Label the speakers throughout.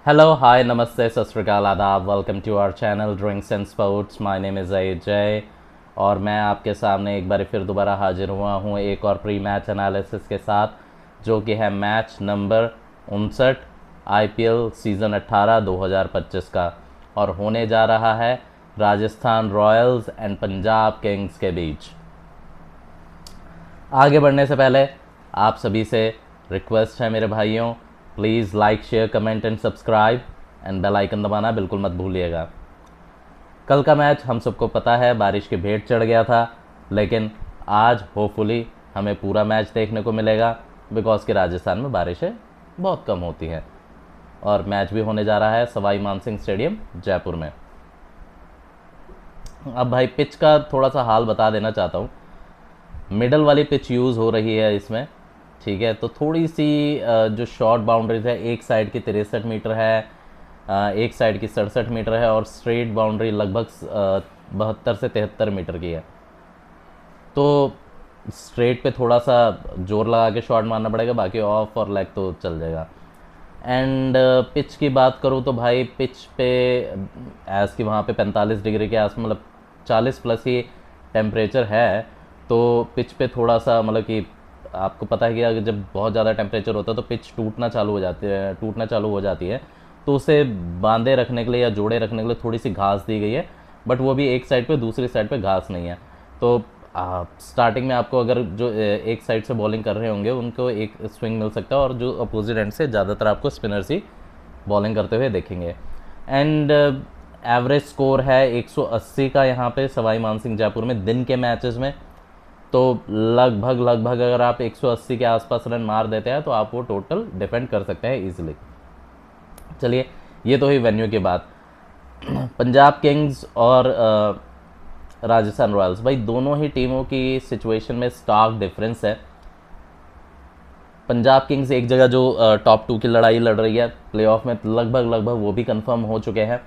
Speaker 1: Hello hi नमस्ते सत Sri Akal Adaab. Welcome to our channel drinks and sports. My name is Ajay और मैं आपके सामने एक बार फिर दोबारा हाजिर हुआ हूँ एक और प्री मैच एनालिसिस के साथ, जो कि है मैच नंबर 59 आईपीएल सीज़न 18 2025 का, और होने जा रहा है Rajasthan Royals and Punjab Kings के बीच। आगे बढ़ने से पहले आप सभी से रिक्वेस्ट है मेरे भाइयों, please like share comment and subscribe and bell icon दबाना बिल्कुल मत भूलिएगा। कल का मैच हम सबको पता है बारिश की भेंट चढ़ गया था, लेकिन आज होपफुली हमें पूरा मैच देखने को मिलेगा, बिकॉज कि राजस्थान में बारिशें बहुत कम होती हैं और मैच भी होने जा रहा है सवाई मानसिंह स्टेडियम जयपुर में। अब भाई पिच का थोड़ा सा हाल बता देना चाहता हूँ। मिडल वाली पिच यूज़ हो रही है इसमें, ठीक है। तो थोड़ी सी जो शॉर्ट बाउंड्रीज है, एक साइड की 63 मीटर है, एक साइड की 67 मीटर है, और स्ट्रेट बाउंड्री लगभग 72 से 73 मीटर की है। तो स्ट्रेट पे थोड़ा सा जोर लगा के शॉट मारना पड़ेगा, बाकी ऑफ और लेग तो चल जाएगा। एंड पिच की बात करूँ तो भाई पिच पे एज़ कि वहाँ पे 45 डिग्री के आस मतलब 40 प्लस ही टेम्परेचर है। तो पिच पे थोड़ा सा मतलब कि आपको पता है कि अगर जब बहुत ज़्यादा टेम्परेचर होता है तो पिच टूटना चालू हो जाती है। तो उसे बांधे रखने के लिए या जोड़े रखने के लिए थोड़ी सी घास दी गई है, बट वो भी एक साइड पे, दूसरी साइड पे घास नहीं है। तो स्टार्टिंग में आपको अगर जो एक साइड से बॉलिंग कर रहे होंगे उनको एक स्विंग मिल सकता है, और जो अपोजिट एंड से ज़्यादातर आपको स्पिनर्स ही बॉलिंग करते हुए देखेंगे। एंड एवरेज स्कोर है 180 का यहाँ पे सवाई मानसिंह जयपुर में दिन के मैचेस में। तो लगभग अगर आप 180 के आसपास रन मार देते हैं तो आप वो टोटल डिफेंड कर सकते हैं इजीली। चलिए, ये तो हुई वेन्यू की बात। पंजाब किंग्स और राजस्थान रॉयल्स, भाई दोनों ही टीमों की सिचुएशन में स्टार्क डिफरेंस है। पंजाब किंग्स एक जगह जो टॉप टू की लड़ाई लड़ रही है प्लेऑफ में, लगभग वो भी कंफर्म हो चुके हैं।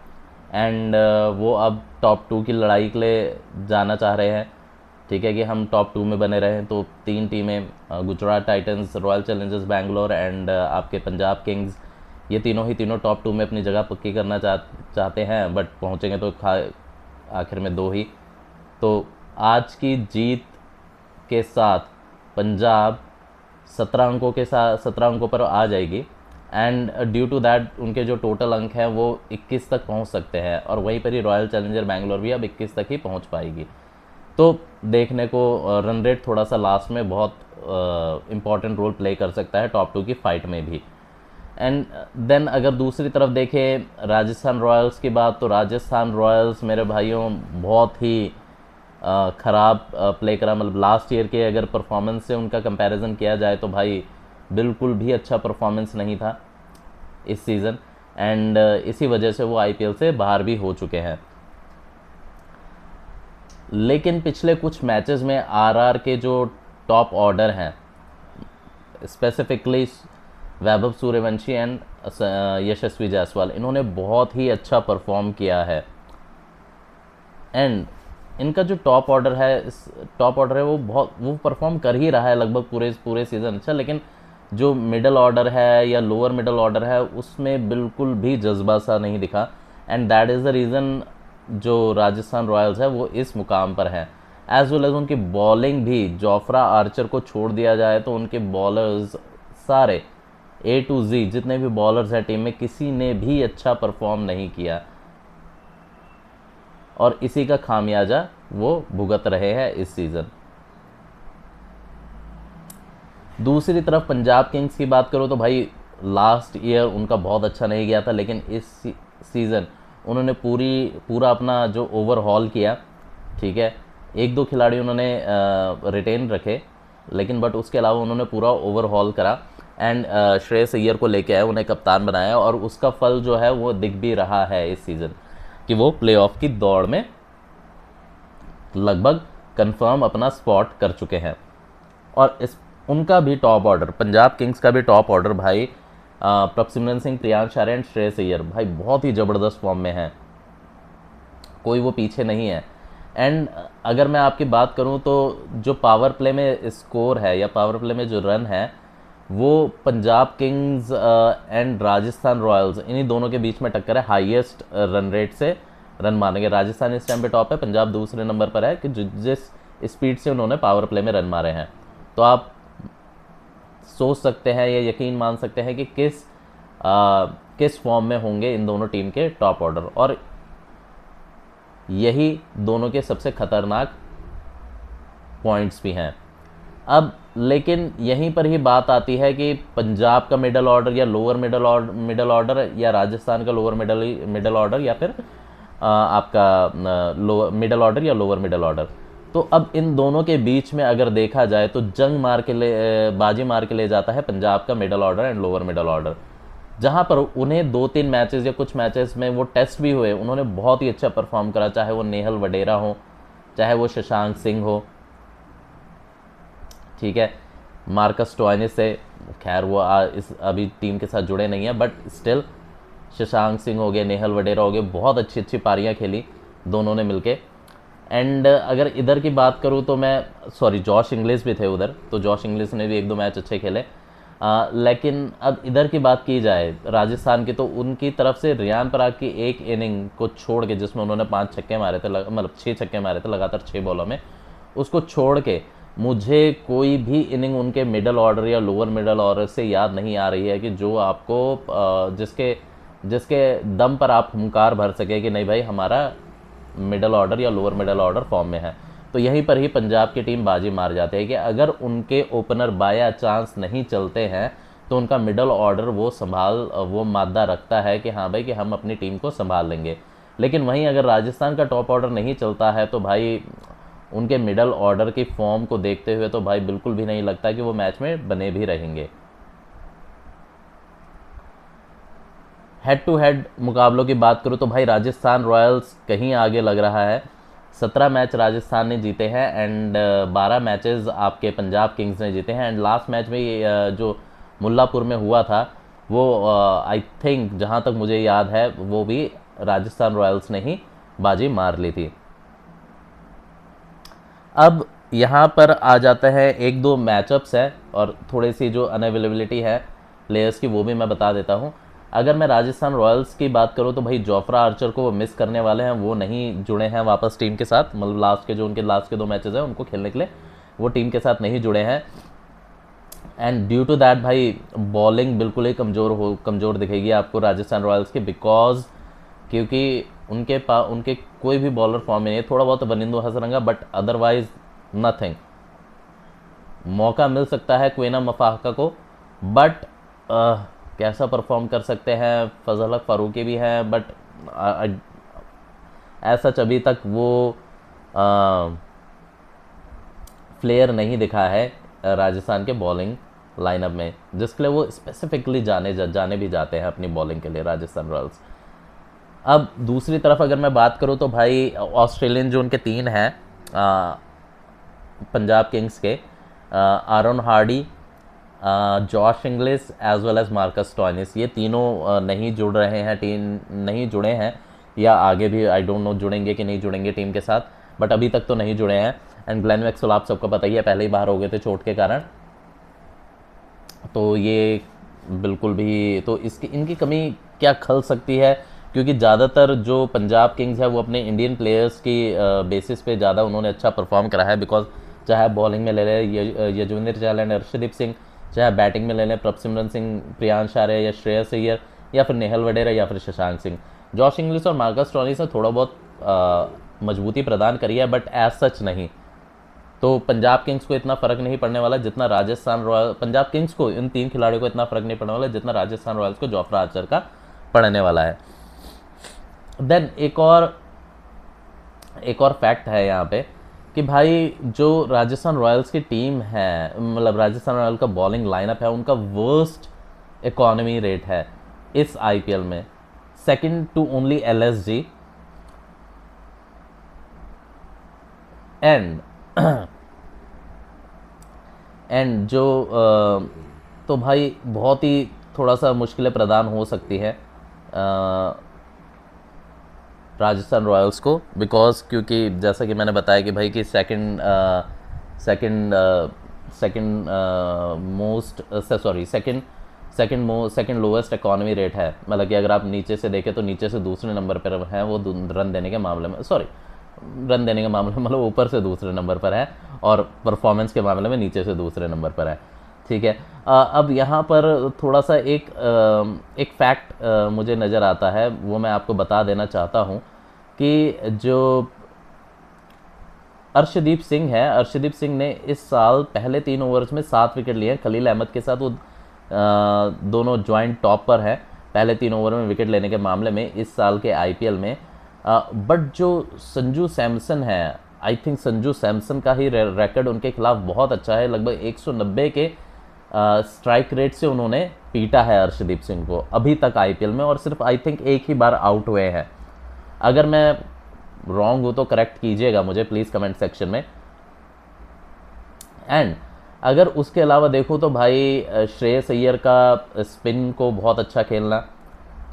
Speaker 1: एंड वो अब टॉप टू की लड़ाई के लिए जाना चाह रहे हैं, ठीक है, कि हम टॉप टू में बने रहें। तो तीन टीमें, Gujarat Titans, royal Challengers Bangalore and आपके पंजाब किंग्स, ये तीनों ही तीनों टॉप टू में अपनी जगह पक्की करना चाहते हैं, बट पहुंचेंगे तो आखिर में दो ही। तो आज की जीत के साथ पंजाब 17 अंकों पर आ जाएगी। एंड ड्यू टू दैट उनके जो टोटल अंक हैं वो 21 तक पहुंच सकते हैं, और वहीं पर ही रॉयल चैलेंजर बैंगलोर भी अब 21 तक ही पहुंच पाएगी। तो देखने को रन रेट थोड़ा सा लास्ट में बहुत इम्पॉर्टेंट रोल प्ले कर सकता है टॉप टू की फाइट में भी। एंड देन अगर दूसरी तरफ देखें राजस्थान रॉयल्स की बात, तो राजस्थान रॉयल्स मेरे भाइयों बहुत ही ख़राब प्ले करा। मतलब लास्ट ईयर के अगर परफॉर्मेंस से उनका कंपैरिजन किया जाए तो भाई बिल्कुल भी अच्छा परफॉर्मेंस नहीं था इस सीज़न। एंड इसी वजह से वो आईपीएल से बाहर भी हो चुके हैं। लेकिन पिछले कुछ मैचेस में आरआर के जो टॉप ऑर्डर हैं, स्पेसिफिकली वैभव सूर्यवंशी एंड यशस्वी जायसवाल, इन्होंने बहुत ही अच्छा परफॉर्म किया है। एंड इनका जो टॉप ऑर्डर है वो परफॉर्म कर ही रहा है लगभग पूरे पूरे सीज़न अच्छा। लेकिन जो मिडल ऑर्डर है या लोअर मिडल ऑर्डर है उसमें बिल्कुल भी जज्बा सा नहीं दिखा। And that is the reason जो राजस्थान रॉयल्स है वो इस मुकाम पर है। एज वेल एज उनकी बॉलिंग भी, जोफ्रा आर्चर को छोड़ दिया जाए तो उनके बॉलर्स सारे ए टू जी जितने भी बॉलर्स हैं टीम में, किसी ने भी अच्छा परफॉर्म नहीं किया, और इसी का खामियाजा वो भुगत रहे हैं इस सीज़न। दूसरी तरफ पंजाब किंग्स की बात करो तो भाई लास्ट ईयर उनका बहुत अच्छा नहीं गया था, लेकिन इस सीज़न उन्होंने पूरा अपना जो ओवरहॉल किया, ठीक है। एक दो खिलाड़ी उन्होंने रिटेन रखे, लेकिन बट उसके अलावा उन्होंने पूरा ओवरहॉल करा। एंड श्रेयस अय्यर को लेके आए, उन्हें कप्तान बनाया, और उसका फल जो है वो दिख भी रहा है इस सीज़न कि वो प्लेऑफ की दौड़ में लगभग कंफर्म अपना स्पॉट कर चुके हैं। और इस उनका भी टॉप ऑर्डर, पंजाब किंग्स का भी टॉप ऑर्डर भाई, प्रभसिमरन सिंह, प्रियांश आर्य एंड श्रेयस अय्यर भाई बहुत ही ज़बरदस्त फॉर्म में है, कोई वो पीछे नहीं है। एंड अगर मैं आपकी बात करूं तो जो पावर प्ले में स्कोर है या पावर प्ले में जो रन है वो Punjab Kings and Rajasthan Royals, इन्हीं दोनों के बीच में टक्कर है हाईएस्ट रन रेट से रन मारेंगे। राजस्थान इस टाइम पे टॉप है, पंजाब दूसरे नंबर पर है कि जिस स्पीड से उन्होंने पावर प्ले में रन मारे हैं। तो आप सोच सकते हैं या यकीन मान सकते हैं कि किस फॉर्म में होंगे इन दोनों टीम के टॉप ऑर्डर, और यही दोनों के सबसे खतरनाक पॉइंट्स भी हैं। अब लेकिन यहीं पर ही बात आती है कि पंजाब का मिडल ऑर्डर या लोअर मिडल ऑर्डर या राजस्थान का लोअर मिडल ऑर्डर या फिर आपका लोअर मिडल ऑर्डर या लोअर मिडल ऑर्डर। तो अब इन दोनों के बीच में अगर देखा जाए तो बाजी मार के ले जाता है पंजाब का middle order and lower middle order, जहां पर उन्हें 2-3 मैचेस या कुछ मैचेस में वो टेस्ट भी हुए, उन्होंने बहुत ही अच्छा परफॉर्म करा, चाहे वो नेहल वडेरा हो, चाहे वो शशांक सिंह हो, ठीक है। मार्कस स्टोइनिस से खैर वो इस अभी टीम के साथ जुड़े नहीं है, बट स्टिल शशांक सिंह हो गए, नेहल वडेरा हो गए, बहुत अच्छी अच्छी पारियां खेली दोनों ने मिलके। एंड अगर इधर की बात करूँ तो जॉश इंग्लिश भी थे उधर, तो जॉश इंग्लिश ने भी 1-2 मैच अच्छे खेले। लेकिन अब इधर की बात की जाए राजस्थान की, तो उनकी तरफ से रियान पराग की एक इनिंग को छोड़ के जिसमें उन्होंने 5 छक्के मारे थे, मतलब 6 छक्के मारे थे लगातार 6 बॉलों में, उसको छोड़ के मुझे कोई भी इनिंग उनके मिडल ऑर्डर या लोअर मिडल ऑर्डर से याद नहीं आ रही है कि जो आपको जिसके दम पर आप हुंकार भर सके कि नहीं भाई हमारा मिडल ऑर्डर या लोअर मिडल ऑर्डर फॉर्म में है। तो यहीं पर ही पंजाब की टीम बाजी मार जाती है कि अगर उनके ओपनर बाय चांस नहीं चलते हैं तो उनका मिडल ऑर्डर वो मादा रखता है कि हाँ भाई कि हम अपनी टीम को संभाल लेंगे। लेकिन वहीं अगर राजस्थान का टॉप ऑर्डर नहीं चलता है तो भाई उनके मिडल ऑर्डर की फॉर्म को देखते हुए तो भाई बिल्कुल भी नहीं लगता कि वो मैच में बने भी रहेंगे। हेड टू हेड मुकाबलों की बात करूँ तो भाई राजस्थान रॉयल्स कहीं आगे लग रहा है। 17 मैच राजस्थान ने जीते हैं एंड 12 मैचेस आपके पंजाब किंग्स ने जीते हैं। एंड लास्ट मैच में जो मुल्लापुर में हुआ था वो आई थिंक जहाँ तक मुझे याद है वो भी राजस्थान रॉयल्स ने ही बाजी मार ली थी। अब यहाँ पर आ जाता है 1-2 मैचअप्स है और थोड़ी सी जो अनअवेलेबिलिटी है प्लेयर्स की वो भी मैं बता देता हूँ। अगर मैं राजस्थान रॉयल्स की बात करूँ तो भाई जोफ्रा आर्चर को वो मिस करने वाले हैं, वो नहीं जुड़े हैं वापस टीम के साथ, मतलब उनके लास्ट के 2 मैचेस हैं उनको खेलने के लिए वो टीम के साथ नहीं जुड़े हैं। एंड ड्यू टू दैट भाई बॉलिंग बिल्कुल ही कमज़ोर दिखेगी आपको राजस्थान रॉयल्स की, बिकॉज क्योंकि उनके कोई भी बॉलर फॉर्म में नहीं है। थोड़ा बहुत Wanindu Hasaranga but otherwise nothing. मौका मिल सकता है क्वेना मफाका को, बट कैसा परफॉर्म कर सकते हैं, फजल हक फारूकी भी हैं बट ऐसा अभी तक वो प्लेयर नहीं दिखा है राजस्थान के बॉलिंग लाइनअप में जिसके लिए वो स्पेसिफिकली जाने भी जाते हैं अपनी बॉलिंग के लिए राजस्थान रॉयल्स। अब दूसरी तरफ अगर मैं बात करूं तो भाई ऑस्ट्रेलियन जो उनके 3 हैं पंजाब किंग्स के, Aaron Hardy, Josh Inglis as well as Marcus Stoinis, ये तीनों नहीं जुड़ रहे हैं, टीम नहीं जुड़े हैं या आगे भी आई डोंट नो जुड़ेंगे कि नहीं जुड़ेंगे टीम के साथ, बट अभी तक तो नहीं जुड़े हैं। एंड ग्लेन मैक्सवेल आप सबको पता ही है पहले ही बाहर हो गए थे चोट के कारण, तो ये बिल्कुल भी तो इनकी कमी क्या खल सकती है, क्योंकि ज़्यादातर जो पंजाब किंग्स है वो अपने इंडियन प्लेयर्स की बेसिस पे ज़्यादा उन्होंने अच्छा परफॉर्म करा है। बिकॉज चाहे बॉलिंग में ले लें यजुवेंद्र चहल एंड अर्शदीप सिंह, चाहे बैटिंग में ले लें प्रभसिमरन सिंह, प्रियांश आर्य या श्रेयस अय्यर या फिर नेहल वडेरा या फिर शशांक सिंह। जॉश इंग्लिश और मार्कस स्टोइनिस ने थोड़ा बहुत मजबूती प्रदान करी है बट एज सच नहीं। तो पंजाब किंग्स को इतना फ़र्क नहीं पड़ने वाला जितना पंजाब किंग्स को इन 3 खिलाड़ियों को इतना फ़र्क नहीं पड़ने वाला जितना राजस्थान रॉयल्स को जोफ्रा आर्चर का पड़ने वाला है। देन एक और फैक्ट है यहाँ पे कि भाई जो राजस्थान रॉयल्स की टीम है, मतलब राजस्थान रॉयल्स का बॉलिंग लाइनअप है, उनका वर्स्ट इकोनॉमी रेट है इस आईपीएल में, second to only LSG. And जो तो भाई बहुत ही थोड़ा सा मुश्किलें प्रदान हो सकती है राजस्थान रॉयल्स को, बिकॉज क्योंकि जैसा कि मैंने बताया कि भाई कि second second most sorry second lowest economy rate है, मतलब कि अगर आप नीचे से देखें तो नीचे से दूसरे नंबर पर है वो रन देने के मामले में, सॉरी रन देने के मामले में मतलब ऊपर से दूसरे नंबर पर है, और परफॉर्मेंस के मामले में नीचे से दूसरे नंबर पर है। ठीक है, अब यहाँ पर थोड़ा सा एक फैक्ट मुझे नज़र आता है, वो मैं आपको बता देना चाहता हूँ कि जो अर्शदीप सिंह है, अर्शदीप सिंह ने इस साल पहले 3 ओवर्स में 7 विकेट लिए हैं। खलील अहमद के साथ वो दोनों ज्वाइंट टॉप पर है पहले 3 ओवर में विकेट लेने के मामले में इस साल के आईपीएल में। बट जो संजू सैमसन है, आई थिंक संजू सैमसन का ही रिकॉर्ड उनके खिलाफ बहुत अच्छा है। लगभग 190 के स्ट्राइक रेट से उन्होंने पीटा है अर्शदीप सिंह को अभी तक आईपीएल में, और सिर्फ आई थिंक एक ही बार आउट हुए हैं। अगर मैं रॉन्ग हूँ तो करेक्ट कीजिएगा मुझे प्लीज़ कमेंट सेक्शन में। एंड अगर उसके अलावा देखूँ तो भाई श्रेयस अय्यर का स्पिन को बहुत अच्छा खेलना,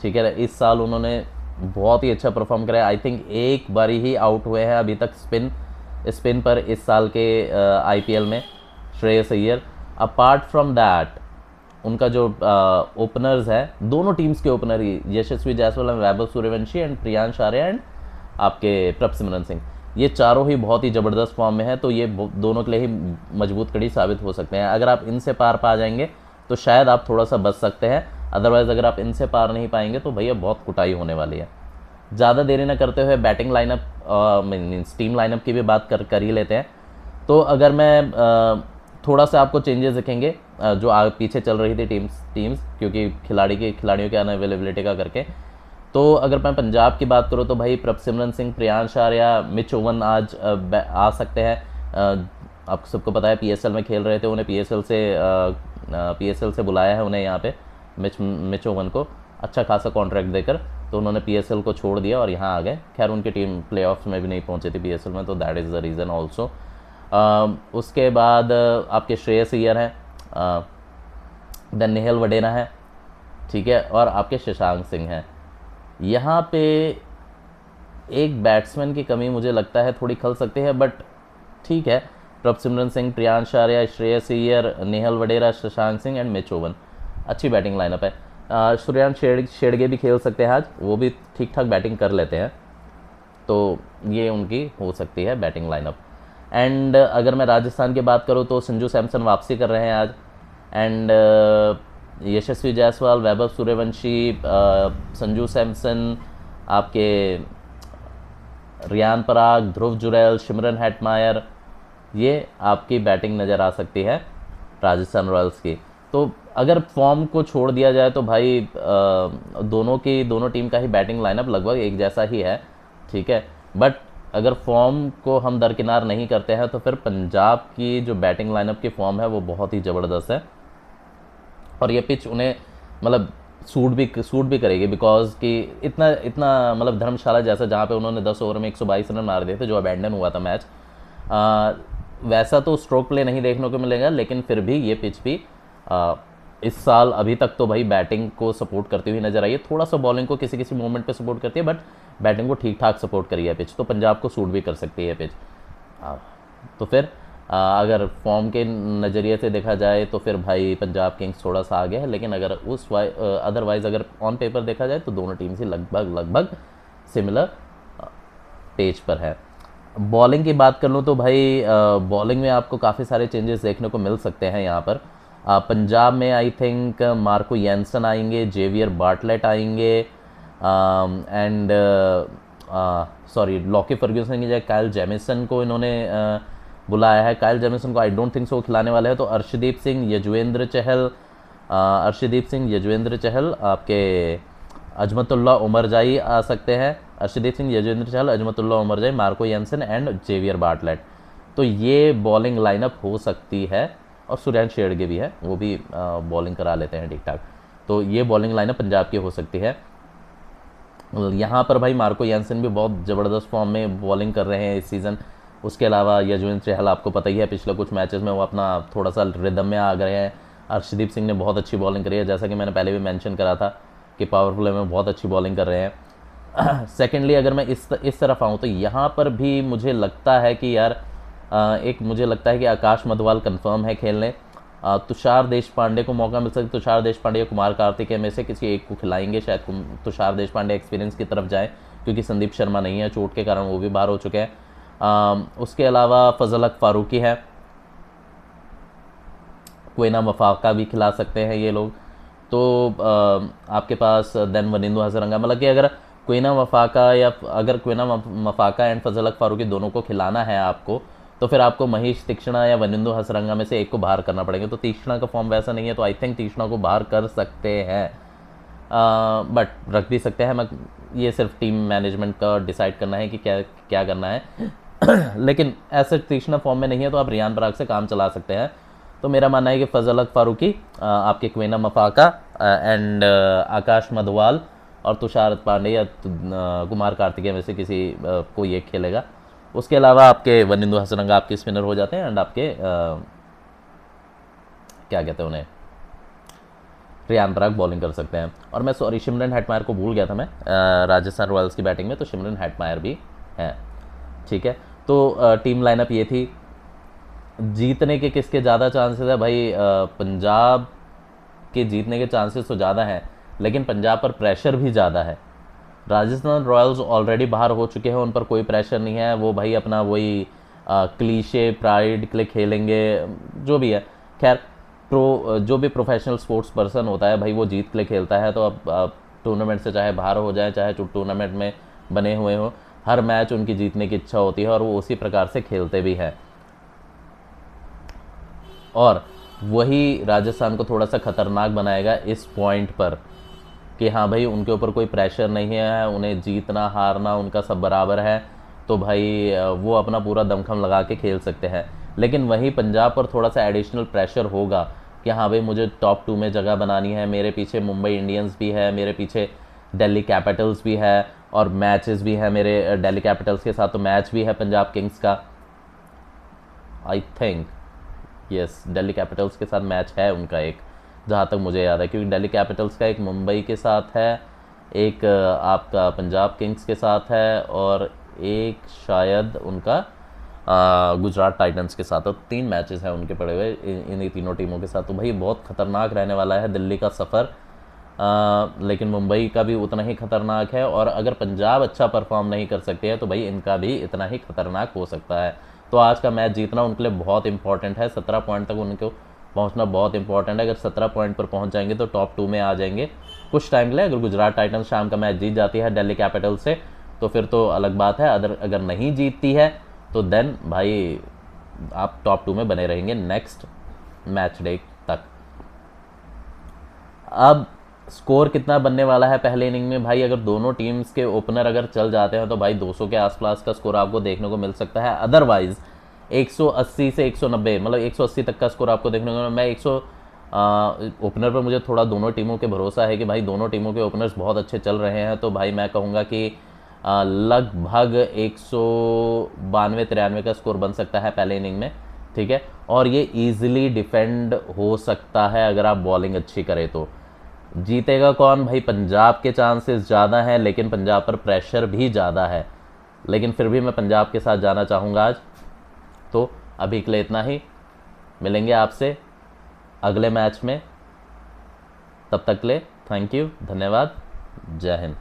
Speaker 1: ठीक है, इस साल उन्होंने बहुत ही अच्छा परफॉर्म करा है। आई थिंक एक बारी ही आउट हुए हैं अभी तक स्पिन पर इस साल के आईपीएल में Shreyas Iyer. Apart from that उनका जो ओपनर्स है, दोनों टीम्स के opener he Yashasvi Jaiswal, Vaibhav Suryavanshi and Priyansh Arya and आपके प्रभसिमरन सिंह, ये चारों ही बहुत ही ज़बरदस्त फॉर्म में है। तो ये दोनों के लिए ही मजबूत कड़ी साबित हो सकते हैं। अगर आप इनसे पार पा जाएंगे तो शायद आप थोड़ा सा बच सकते हैं, अदरवाइज़ अगर आप इनसे पार नहीं पाएंगे तो भैया बहुत कुटाई होने वाली है। ज़्यादा देरी न करते हुए batting lineup means team lineup की भी बात कर ही लेते हैं। तो अगर मैं थोड़ा सा आपको चेंजेस दिखेंगे जो पीछे चल रही थी टीम्स क्योंकि खिलाड़ियों के अनअवेलेबिलिटी का करके। तो अगर मैं पंजाब की बात करूँ तो भाई प्रभसिमरन सिंह, प्रियांश आर्या, मिच ओवन आज आ सकते हैं। आप सबको पता है पीएसएल में खेल रहे थे, उन्हें पीएसएल से बुलाया है उन्हें यहाँ पे मिच ओवन को अच्छा खासा कॉन्ट्रैक्ट देकर, तो उन्होंने पीएसएल को छोड़ दिया और यहाँ आ गए। खैर उनकी टीम प्लेऑफ्स में भी नहीं पहुँची थी पीएसएल में, तो that is the reason also. उसके बाद आपके श्रेयस अय्यर हैं, देन निहल वडेरा है, ठीक है, और आपके शशांक सिंह हैं। यहाँ पे एक बैट्समैन की कमी मुझे लगता है थोड़ी खल सकती है, बट ठीक है, Prabhsimran Singh, Priyansh Arya, Shreyas Iyer, Nehal Wadhera, Shashank Singh and Mitch Owen, अच्छी बैटिंग लाइनअप है। सूर्यांश शेड़गे भी खेल सकते हैं आज, वो भी ठीक ठाक बैटिंग कर लेते हैं, तो ये उनकी हो सकती है बैटिंग लाइनअप। एंड अगर मैं राजस्थान की बात करूँ तो संजू सैमसन वापसी कर रहे हैं आज, एंड यशस्वी जायसवाल, वैभव सूर्यवंशी, संजू सैमसन, आपके रियान पराग, ध्रुव जुरैल, सिमरन हेटमायर, ये आपकी बैटिंग नज़र आ सकती है राजस्थान रॉयल्स की। तो अगर फॉर्म को छोड़ दिया जाए तो भाई दोनों टीम का ही बैटिंग लाइनअप लगभग एक जैसा ही है, ठीक है। बट अगर फॉर्म को हम दरकिनार नहीं करते हैं तो फिर पंजाब की जो बैटिंग लाइनअप की फॉर्म है वो बहुत ही ज़बरदस्त है, और ये पिच उन्हें मतलब सूट भी करेगी, बिकॉज कि इतना मतलब धर्मशाला जैसा जहाँ पे उन्होंने 10 ओवर में 122 रन मार दिए थे जो अबैंडन हुआ था मैच, वैसा तो स्ट्रोक प्ले नहीं देखने को मिलेगा, लेकिन फिर भी ये पिच भी इस साल अभी तक तो भाई बैटिंग को सपोर्ट करती हुई नजर आई है। थोड़ा सा बॉलिंग को किसी किसी मोमेंट पे सपोर्ट करती है, बट बैटिंग को ठीक ठाक सपोर्ट करी है पिच, तो पंजाब को सूट भी कर सकती है पिच। तो फिर अगर फॉर्म के नज़रिए से देखा जाए तो फिर भाई पंजाब किंग्स थोड़ा सा आगे है, लेकिन अगर अदरवाइज़ अगर ऑन पेपर देखा जाए तो दोनों टीम्स ही लगभग सिमिलर पेज पर है। बॉलिंग की बात कर लूँ तो भाई बॉलिंग में आपको काफ़ी सारे चेंजेस देखने को मिल सकते हैं यहाँ पर। पंजाब में आई थिंक मार्को यैनसन आएंगे, जेवियर बार्टलेट आएंगे, एंड सॉरी लॉकी फर्ग्यूसन की जगह काइल जेमिसन को इन्होंने बुलाया है। काइल जेमिसन को आई डोंट थिंक सो वो खिलाने वाले हैं, तो अर्शदीप सिंह, यजुवेंद्र चहल, आपके अजमतुल्लाह उमरजाई आ सकते हैं। Arshdeep Singh, Yuzvendra Chahal, Azmatullah Omarzai, Marco Jansen and Xavier Bartlett, तो ये बॉलिंग लाइनअप हो सकती है। और सूर्यांश शेड़गे भी है, वो भी बॉलिंग करा लेते हैं ठीक ठाक, तो ये बॉलिंग लाइनअप पंजाब की हो सकती है। यहाँ पर भाई मार्को यैनसन भी बहुत ज़बरदस्त फॉर्म में बॉलिंग कर रहे हैं इस सीज़न। उसके अलावा यजुवेंद्र चहल आपको पता ही है, पिछले कुछ मैचेस में वो अपना थोड़ा सा रिदम में आ गए हैं। अर्शदीप सिंह ने बहुत अच्छी बॉलिंग करी है, जैसा कि मैंने पहले भी मेंशन करा था कि पावर प्ले में बहुत अच्छी बॉलिंग कर रहे हैं। सेकेंडली अगर मैं इस तरफ आऊँ तो यहाँ पर भी मुझे लगता है कि यार एक मुझे लगता है कि आकाश मधवाल कंफर्म है खेलने। तुषार देशपांडे को मौका मिल सकता है, तुषार देशपांडे या कुमार कार्तिकेय में से किसी एक को खिलाएंगे, शायद तुषार देशपांडे एक्सपीरियंस की तरफ जाए क्योंकि संदीप शर्मा नहीं है, चोट के कारण वो भी बाहर हो चुके हैं। उसके अलावा फजल हक फारूकी है, क्वेना मफाका भी खिला सकते हैं ये लोग। तो आपके पास देन वनिंदु हसरंगा, मतलब कि अगर क्वेना मफाका या अगर क्वेना मफाका एंड फजल हक फारूकी दोनों को खिलाना है आपको, तो फिर आपको महेश तीक्ष्णा या वनिंदु हसरंगा में से एक को बाहर करना पड़ेगा। तो तीक्ष्णा का फॉर्म वैसा नहीं है, तो आई थिंक तीक्ष्णा को बाहर कर सकते हैं, बट रख भी सकते हैं। मैं ये सिर्फ टीम मैनेजमेंट का डिसाइड करना है कि क्या क्या करना है। लेकिन ऐसे तीक्ष्णा फॉर्म में नहीं है तो आप रियान पराग से काम चला सकते हैं। तो मेरा मानना है कि फजल हक फारूकी, आपके क्वेना मफाका एंड आकाश मधवाल और तुषार पांडे या कुमार कार्तिकेय में से किसी को ये खेलेगा। उसके अलावा आपके वनिंदु हसरंगा आपके स्पिनर हो जाते हैं एंड आपके क्या कहते हैं उन्हें, रियान पराग बॉलिंग कर सकते हैं। और मैं सॉरी शिमरन हेटमायर को भूल गया था मैं, राजस्थान रॉयल्स की बैटिंग में तो शिमरन हेटमायर भी है। ठीक है, तो टीम लाइनअप ये थी। जीतने के किसके ज़्यादा चांसेस है भाई? पंजाब के जीतने के चांसेस तो ज़्यादा हैं, लेकिन पंजाब पर प्रेशर भी ज़्यादा है। राजस्थान रॉयल्स ऑलरेडी बाहर हो चुके हैं, उन पर कोई प्रेशर नहीं है, वो भाई अपना वही क्लीशे प्राइड के लिए खेलेंगे, जो भी है। खैर जो भी प्रोफेशनल स्पोर्ट्स पर्सन होता है भाई वो जीत के लिए खेलता है। तो अब टूर्नामेंट से चाहे बाहर हो जाए चाहे टूर्नामेंट में बने हुए हो, हर मैच उनकी जीतने की इच्छा होती है और वो उसी प्रकार से खेलते भी हैं। और वही राजस्थान को थोड़ा सा खतरनाक बनाएगा इस पॉइंट पर कि हाँ भाई उनके ऊपर कोई प्रेशर नहीं है, उन्हें जीतना हारना उनका सब बराबर है, तो भाई वो अपना पूरा दमखम लगा के खेल सकते हैं। लेकिन वहीं पंजाब पर थोड़ा सा एडिशनल प्रेशर होगा कि हाँ भाई मुझे टॉप 2 में जगह बनानी है, मेरे पीछे मुंबई इंडियंस भी है, मेरे पीछे दिल्ली कैपिटल्स भी है और मैचेस भी है मेरे दिल्ली कैपिटल्स के साथ, तो मैच भी है पंजाब किंग्स का, I think yes Delhi Capitals के साथ मैच है उनका एक, जहाँ तक मुझे याद है, क्योंकि दिल्ली कैपिटल्स का एक मुंबई के साथ है, एक आपका पंजाब किंग्स के साथ है और एक शायद उनका गुजरात टाइटंस के साथ। तो 3 मैचेस हैं उनके पड़े हुए इन्हीं तीनों टीमों के साथ। तो भाई बहुत ख़तरनाक रहने वाला है दिल्ली का सफ़र, लेकिन मुंबई का भी उतना ही ख़तरनाक है। और अगर पंजाब अच्छा परफॉर्म नहीं कर सकती है तो भाई इनका भी इतना ही ख़तरनाक हो सकता है। तो आज का मैच जीतना उनके लिए बहुत इंपॉर्टेंट है, 17 पॉइंट तक उनको पहुंचना बहुत इंपॉर्टेंट है। अगर 17 पॉइंट पर पहुंच जाएंगे तो टॉप 2 में आ जाएंगे कुछ टाइम के लिए। अगर गुजरात टाइटंस शाम का मैच जीत जाती है दिल्ली कैपिटल से तो फिर तो अलग बात है, अगर नहीं जीतती है तो देन भाई आप टॉप 2 में बने रहेंगे नेक्स्ट मैच डे तक। अब स्कोर कितना बनने वाला है पहले इनिंग में भाई? अगर दोनों टीम्स के ओपनर अगर चल जाते हैं तो भाई 200 के आसपास का स्कोर आपको देखने को मिल सकता है। अदरवाइज 180 से 190, मतलब 180 तक का स्कोर आपको देखने को। मैं 100 ओपनर पर मुझे थोड़ा दोनों टीमों के भरोसा है कि भाई दोनों टीमों के ओपनर्स बहुत अच्छे चल रहे हैं, तो भाई मैं कहूँगा कि लगभग 192-93 का स्कोर बन सकता है पहले इनिंग में। ठीक है, और ये ईजिली डिफेंड हो सकता है अगर आप बॉलिंग अच्छी करें तो। जीतेगा कौन भाई? पंजाब के चांसेस ज़्यादा हैं, लेकिन पंजाब पर प्रेशर भी ज़्यादा है, लेकिन फिर भी मैं पंजाब के साथ जाना चाहूँगा आज। तो अभी के लिए इतना ही, मिलेंगे आपसे अगले मैच में, तब तक के लिए थैंक यू, धन्यवाद, जय हिंद।